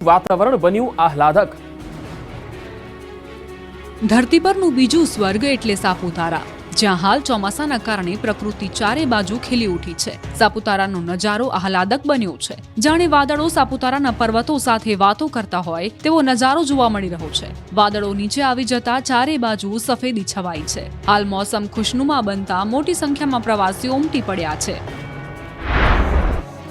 વાતાવરણ બન્યું આહલાદક। ધરતી પરનું બીજું સ્વર્ગ એટલે સાપુતારા, જ્યાં હાલ ચોમાસાના કારણે પ્રકૃતિ ચારે બાજુ ખીલી ઉઠી છે। સાપુતારાનો નજારો આહલાદક બન્યો છે, જાણે વાદળો સાપુતારાના પર્વતો સાથે વાતો કરતા હોય તેવો નજારો જોવા મળી રહ્યો છે। વાદળો નીચે આવી જતા ચારે બાજુ સફેદી છવાઈ છે। હાલ મોસમ ખુશનુમા બનતા મોટી સંખ્યામાં પ્રવાસીઓ ઉમટી પડ્યા છે।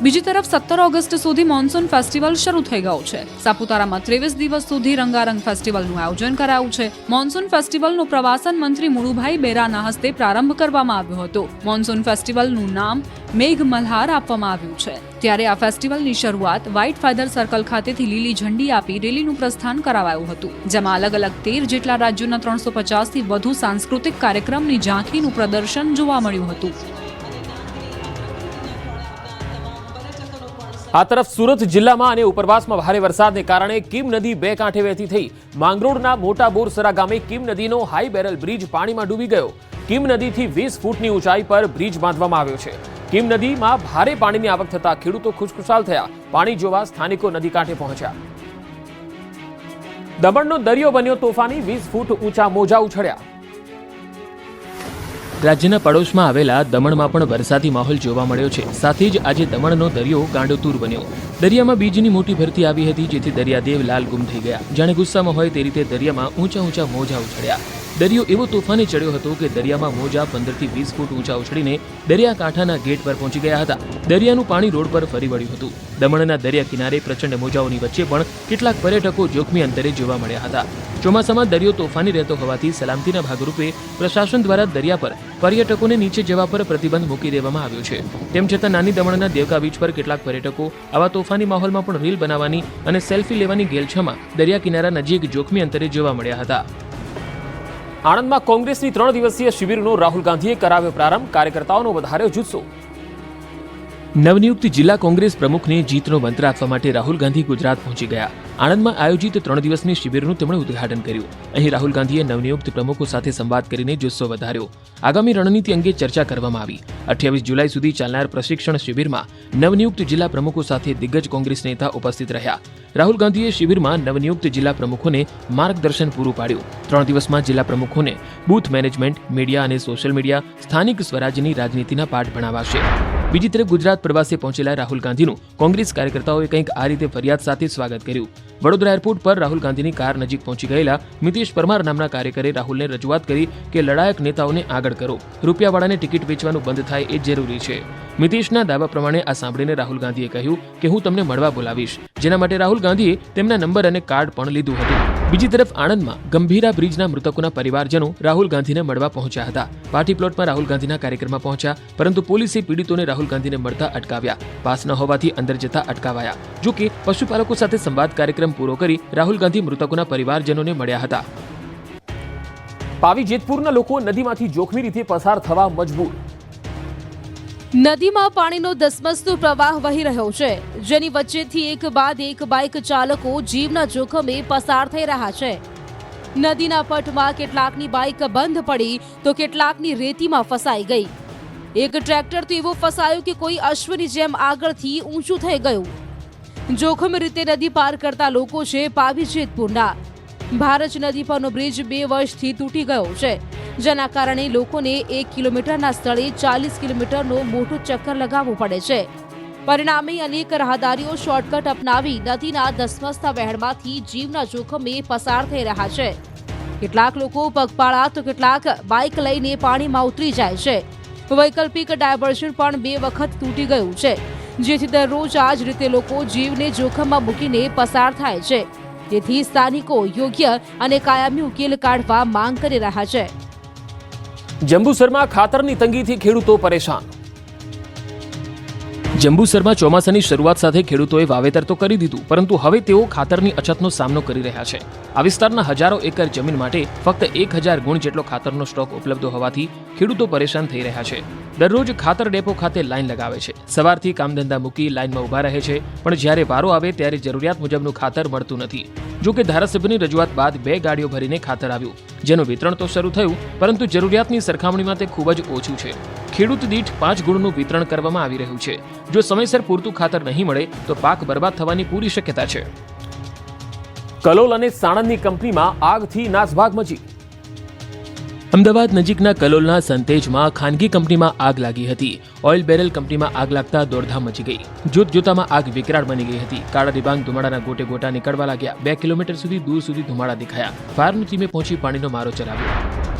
બીજી તરફ 17 ઓગસ્ટ સુધી મોન્સૂન ફેસ્ટિવલ શરૂ થઈ ગયો છે। સાપુતારામાં 23 દિવસ સુધી રંગારંગ ફેસ્ટિવલનું આયોજન કરાયું છે। મોન્સૂન ફેસ્ટિવલનો પ્રવાસન મંત્રી મુળુભાઈ બેરાના હસ્તે પ્રારંભ કરવામાં આવ્યો હતો। મોન્સૂન ફેસ્ટિવલનું નામ મેઘ મલ્હાર આપવામાં આવ્યું છે। ત્યારે આ ફેસ્ટિવલની શરૂઆત વ્હાઇટ ફેધર સર્કલ ખાતેથી લીલી ઝંડી આપી રેલીનું પ્રસ્થાન કરાવાયું હતું, જેમાં અલગ અલગ 13 જેટલા રાજ્યોના 350થી વધુ સાંસ્કૃતિક કાર્યક્રમની ઝાંખીનું પ્રદર્શન જોવા મળ્યું હતું। આ તરફ સુરત જિલ્લામાં અને ઉપરવાસમાં ભારે વરસાદને કારણે કીમ નદી બે કાંઠે વહેતી થઈ। માંગરોળના મોટા બોરસરા ગામે કીમ નદીનો હાઈ બેરલ બ્રિજ પાણીમાં ડૂબી ગયો। કીમ નદીથી 20 ફૂટની ઊંચાઈ પર બ્રિજ બાંધવામાં આવ્યો છે। કીમ નદીમાં ભારે પાણીની આવક થતા ખેડૂતો ખુશખુશાલ થયા। પાણી જોવા સ્થાનિકો નદી કાંઠે પહોંચ્યા। દમણનો દરિયો બન્યો તોફાની, 20 ફૂટ ઊંચા મોજા ઉછળ્યા। રાજ્યના પડોશમાં આવેલા દમણમાં પણ વરસાદી માહોલ જોવા મળ્યો છે। સાથે જ આજે દમણનો દરિયો ગાંડોતુર બન્યો। દરિયામાં બીજની મોટી ભરતી આવી હતી, જેથી દરિયાદેવ લાલ ગુમ થઈ ગયા। જાણે ગુસ્સામાં હોય તે રીતે દરિયામાં ઊંચા ઊંચા મોજા ઉછળ્યા। દરિયો એવો તોફાને ચડ્યો હતો કે દરિયામાં મોજા 15 થી 20 ફૂટ ઊંચા ઉછળીને દરિયાકાંઠાના ગેટ પર પહોંચી ગયા હતા। દરિયાનું પાણી રોડ પર ફરી વળ્યું હતું। દમણના દરિયા કિનારે પ્રચંડ મોજાઓની વચ્ચે પણ કેટલાક પર્યટકો જોખમી અંતરે જોવા મળ્યા હતા। ચોમાસામાં દરિયો તોફાની રહેતો હોવાથી સલામતીના ભાગરૂપે પ્રશાસન દ્વારા દરિયા પર પર્યટકોને નીચે જવા પર પ્રતિબંધ મૂકી દેવામાં આવ્યો છે। તેમ છતાં નાની દમણના દેવકા બીચ પર કેટલાક પર્યટકો આવા તોફાની માહોલમાં પણ રીલ બનાવવાની અને સેલ્ફી લેવાની ગેલછામાં દરિયા કિનારા નજીક જોખમી અંતરે જોવા મળ્યા હતા। આણંદમાં કોંગ્રેસની 3 દિવસીય શિબિરનો રાહુલ ગાંધીએ કરાવ્યો પ્રારંભ। કાર્યકર્તાઓનો વધાર્યો જુસ્સો। નવનિયુક્ત જિલ્લા કોંગ્રેસ પ્રમુખને જીતનો મંત્ર આપવા માટે રાહુલ ગાંધી ગુજરાત પહોંચી ગયા। આણંદમાં આયોજિત 3 દિવસની શિબિરનું તેમણે ઉદ્ઘાટન કર્યું। અહીં રાહુલ ગાંધીએ નવનિયુક્ત પ્રમુખો સાથે સંવાદ કરીને જુસ્સો વધાર્યો। આગામી રણનીતિ અંગે ચર્ચા કરવામાં આવી। 28 જુલાઈ સુધી ચાલનાર પ્રશિક્ષણ શિબિરમાં નવનિયુક્ત જિલ્લા પ્રમુખો સાથે દિગ્ગજ કોંગ્રેસ નેતા ઉપસ્થિત રહ્યા। રાહુલ ગાંધીએ શિબિરમાં નવનિયુક્ત જિલ્લા પ્રમુખોને માર્ગદર્શન પૂરું પાડ્યું। 3 દિવસમાં જિલ્લા પ્રમુખોને બૂથ મેનેજમેન્ટ, મીડિયા અને સોશિયલ મીડિયા, સ્થાનિક સ્વરાજ્યની રાજનીતિના પાઠ ભણાવાશે। બીજી તરફ ગુજરાત પ્રવાસે પહોંચેલા રાહુલ ગાંધીનું કોંગ્રેસ કાર્યકર્તાઓએ કંઈક આ રીતે ફરિયાદ સાથે સ્વાગત કર્યું। વડોદરા એરપોર્ટ પર રાહુલ ગાંધીની કાર નજીક પહોંચી ગયેલા મિતેશ પરમાર નામના કાર્યકરે રાહુલને રજૂઆત કરી કે લડાયક નેતાઓને આગળ કરો, રૂપિયાવાળાને ટિકિટ વેચવાનું બંધ થાય એ જરૂરી છે। મિતેશના દાવા પ્રમાણે આ સાંભળીને રાહુલ ગાંધીએ કહ્યું કે હું તમને મળવા બોલાવીશ, જેના માટે રાહુલ ગાંધીએ તેમના નંબર અને કાર્ડ પણ લીધું હતું। બીજી તરફ આણંદમાં ગંભીરા બ્રિજના મૃતકોના પરિવારજનો રાહુલ ગાંધીને મળવા પહોંચ્યા હતા। પાર્ટી પ્લોટમાં રાહુલ ગાંધીના કાર્યક્રમમાં પહોંચ્યા, પરંતુ પોલીસે પીડિતોને રાહુલ ગાંધીને મળતા અટકાવ્યા। પાસ ન હોવાથી અંદર જતા અટકાવાયા। જો કે પશુપાલકો સાથે સંવાદ કાર્યક્રમ પૂરો કરી રાહુલ ગાંધી મૃતકોના પરિવારજનોને મળ્યા હતા। પાવી જેતપુરના લોકો નદીમાંથી જોખમી રીતે પસાર થવા મજબૂર। નદીમાં પાણીનો ધસમસતો પ્રવાહ વહી રહ્યો છે, જેની વચ્ચેથી એક બાદ એક બાઇક ચાલકો જીવના જોખમે પસાર થઈ રહ્યા છે। નદીના પટમાં કેટલાકની બાઇક બંધ પડી તો કેટલાકની રેતીમાં ફસાઈ ગઈ। એક ટ્રેક્ટર તો એવું ફસાયું કે કોઈ અશ્વની જેમ આગળથી ઊંચું થઈ ગયું। જોખમી રીતે નદી પાર કરતા લોકો છે પાવી જેતપુરના। ભારજ નદી પરનો બ્રિજ 2 વર્ષથી તૂટી ગયો છે, જેના કારણે લોકોને 1 કિલોમીટરના સ્થળે 40 કિલોમીટરનો મોટો ચક્કર લગાવવો પડે છે। પરિણામે અનેક રાહદારીઓ શોર્ટકટ અપનાવી નદીના ધસમસતા વહેણમાંથી જીવના જોખમે પસાર થઈ રહ્યા છે। કેટલાક લોકો પગપાળા તો કેટલાક બાઇક લઈને પાણીમાં ઉતરી જાય છે। વૈકલ્પિક ડાયવર્ઝન પણ 2 વખત તૂટી ગયું છે, જેથી દરરોજ આ જ રીતે લોકો જીવને જોખમમાં મૂકીને પસાર થાય છે। તેથી સ્થાનિકો યોગ્ય અને કાયમી ઉકેલ કાઢવા માંગ કરી રહ્યા છે। જંબુસરમાં ખાતરની તંગીથી ખેડૂતો પરેશાન। જંબુસરમાં ચોમાસાની શરૂઆત સાથે ખેડૂતોએ વાવેતર તો કરી દીધું, પરંતુ હવે તેઓ ખાતરની અછતનો સામનો કરી રહ્યા છે। આ વિસ્તારના હજારો એકર જમીન માટે ફક્ત 1000 ગુણ જેટલો ખાતરનો સ્ટોક ઉપલબ્ધ હોવાથી ખેડૂતો પરેશાન થઈ રહ્યા છે। દરરોજ ખાતર ડેપો ખાતે લાઈન લગાવે છે। સવારથી કામધંધા મૂકી લાઈનમાં ઊભા રહે છે, પણ જ્યારે વારો આવે ત્યારે જરૂરિયાત મુજબનું ખાતર મળતું નથી। જો કે ધારાસભ્યની રજૂઆત બાદ 2 ગાડીઓ ભરીને ખાતર આવ્યું, જેનું વિતરણ તો શરૂ થયું, પરંતુ જરૂરિયાતની સરખામણીમાં તે ખૂબ જ ઓછું છે। ખેડૂત દીઠ 5 ગુણનું વિતરણ કરવામાં આવી રહ્યું છે। જો સમયસર પૂરતું ખાતર નહીં મળે તો પાક બરબાદ થવાની પૂરી શક્યતા છે। કલોલ અને સાણંદની કંપનીમાં આગથી નાસભાગ મચી. અમદાવાદ નજીકના કલોલના સંતેજમાં ખાનગી કંપનીમાં આગ લાગી હતી. ઓઇલ બેરલ કંપનીમાં આગ લાગતા દોડધામ મચી ગઈ. જોતજોતામાં આગ વિકરાળ બની ગઈ હતી. કાળા ડિબાંગ ધુમાડાના ગોટે ગોટા નીકળવા લાગ્યા. 2 કિલોમીટર સુધી દૂર સુધી ધુમાડા દેખાયા. ફાયરની ટીમે પહોંચી પાણીનો મારો ચલાવ્યો.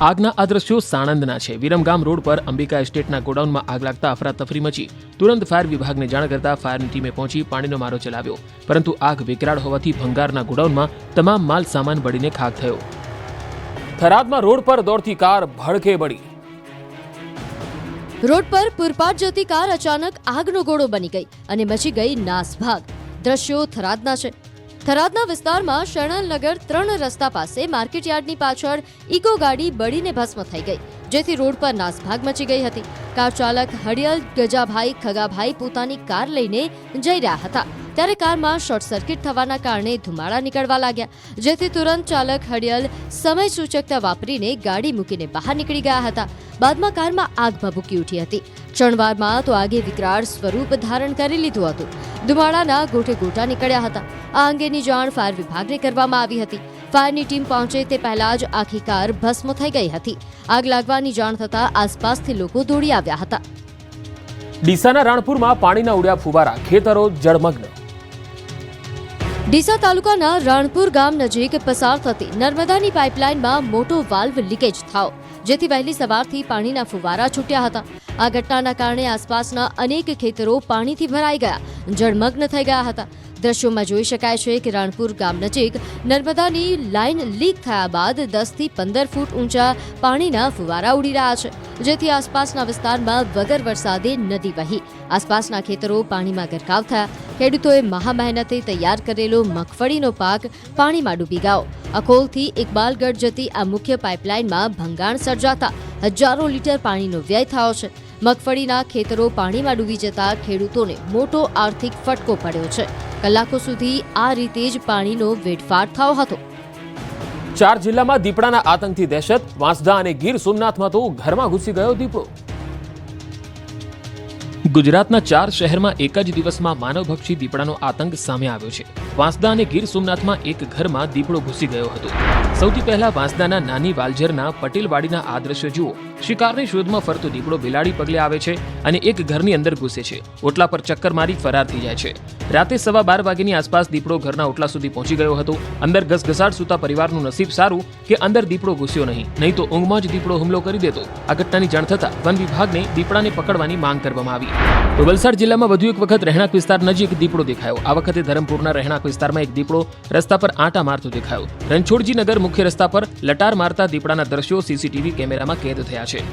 આગના આ દ્રશ્યો સાણંદના છે. વિરમગામ રોડ પર અંબિકા એસ્ટેટના ગોડાઉનમાં આગ લાગતા અફરાતફરી મચી. તુરંત ફાયર વિભાગને જાણ કરતા ફાયરની ટીમે પહોંચી પાણીનો મારો ચલાવ્યો. પરંતુ આગ વિકરાળ હોવાથી ભંગારના ગોડાઉનમાં તમામ માલ સામાન બળીને ખાખ થયો. થરાદમાં રોડ પર દોડતી કાર ભડકે બળી. રોડ પર પૂરપાટ જતી કાર અચાનક આગનો ગોળો બની ગઈ અને મચી ગઈ નાસભાગ. દ્રશ્યો થરાદના છે. થરાદના વિસ્તારમાં શરણનગર 3 રસ્તા પાસે માર્કેટયાર્ડની પાછળ ઇકો ગાડી બળીને ભસ્મ થઈ ગઈ, જેથી રોડ પર નાસભાગ મચી ગઈ હતી. કાર ચાલક હડિયલ ગજાભાઈ ખગાભાઈ પોતાની કાર લઈને જઈ રહ્યા હતા ત્યારે કારમાં શોર્ટ સર્કિટ થવાના કારણે ધુમાડા નીકળવા લાગ્યા, જેથી તુરંત ચાલક હડિયલ સમય સૂચકતા વાપરીને ગાડી મૂકીને બહાર નીકળી ગયા હતા. બાદમાં કારમાં આગ ભભૂકી ઉઠી હતી. ક્ષણવારમાં તો આગે વિકરાળ સ્વરૂપ ધારણ કરી લીધું હતું. ધુમાડાના ગોટે ગોટા નીકળ્યા હતા. આ અંગેની જાણ ફાયર વિભાગને કરવામાં આવી હતી. ફાયરની ટીમ પહોંચે તે પહેલા જ આખી કાર ભસ્મ થઈ ગઈ હતી. આગ લાગવાની જાણ થતાં આસપાસથી લોકો દોડી આવ્યા હતા. ડીસાના રાણપુરમાં પાણીના ઉડ્યા ફુવારા, ખેતરો જળમગ્ન. ડીસા તાલુકાના રાણપુર ગામ નજીક પસાર થતી નર્મદાની પાઇપલાઇનમાં મોટો વાલ્વ લીકેજ થયો, જેથી વહેલી સવારથી પાણીના ફુવારા છૂટ્યા હતા. આ ઘટનાના કારણે આસપાસના અનેક ખેતરો પાણીથી ભરાઈ ગયા, જળમગ્ન થઈ ગયા હતા. દ્રશ્યોમાં જોઈ શકાય છે કે રાણપુર ગામ નજીક નર્મદાની લાઇન લીક થયા બાદ 10 થી 15 ફૂટ ઊંચા પાણીના ફુવારા ઉડી રહ્યા છે, જેથી આસપાસના વિસ્તારમાં વગર વરસાદે નદી વહી આસપાસના ખેતરો પાણીમાં ગરકાવ થયા. ખેડૂતોએ મહા મહેનતે તૈયાર કરેલો મગફળીનો પાક પાણીમાં ડૂબી ગયો. અકોલથી ઇકબાલગઢ જતી આ મુખ્ય પાઇપલાઇનમાં ભંગાણ સર્જાતા હજારો લીટર પાણીનો વ્યય થયો છે. મગફળીના ખેતરો પાણીમાં ડૂબી જતા ખેડૂતોને મોટો આર્થિક ફટકો પડ્યો છે. કલાકો સુધી આ રીતે જ પાણીનો વેડફાટ થયો હતો. 4 જિલ્લામાં દીપડાના આતંકથી દહેશત. વાંસદા અને ગીર સોમનાથમાં તો ઘરમાં ઘૂસી ગયો દીપડો. ગુજરાતના 4 શહેરમાં એક જ દિવસમાં માનવભક્ષી દીપડાનો આતંક સામે આવ્યો છે. વાંસદા અને ગીર સોમનાથમાં એક ઘરમાં દીપડો ઘૂસી ગયો હતો. સૌથી પહેલા વાંસદાના નાની વાલઝરના પટેલવાડીના આ દ્રશ્ય જુઓ. શિકારની શોધમાં ફરતો દીપડો બિલાડી પગલે આવે છે અને એક ઘરની અંદર ઘૂસે છે. ઓટલા પર ચક્કર મારી ફરાર થઈ જાય છે. રાતે 12:15 વાગ્યાની આસપાસ દીપડો ઘરના ઓટલા સુધી પહોંચી ગયો હતો. અંદર ઘસઘસાટ સૂતા પરિવારનું નસીબ સારું કે અંદર દીપડો ઘૂસ્યો નહીં તો ઊંઘમાં જ દીપડો હુમલો કરી દેતો. આ ઘટનાની જાણ થતાં વન વિભાગને દીપડાને પકડવાની માંગ કરવામાં આવી. તો વલસાડ જિલ્લામાં વધુ એક વખત રહેણાંક વિસ્તાર નજીક દીપડો દેખાયો. આ વખતે ધરમપુરના રહેણાંક વિસ્તારમાં એક દીપડો રસ્તા પર આંટા મારતો દેખાયો. રણછોડજી નગર મુખ્ય રસ્તા પર લટાર મારતા દીપડાના દ્રશ્યો સીસીટીવી કેમેરામાં કેદ થયા છે.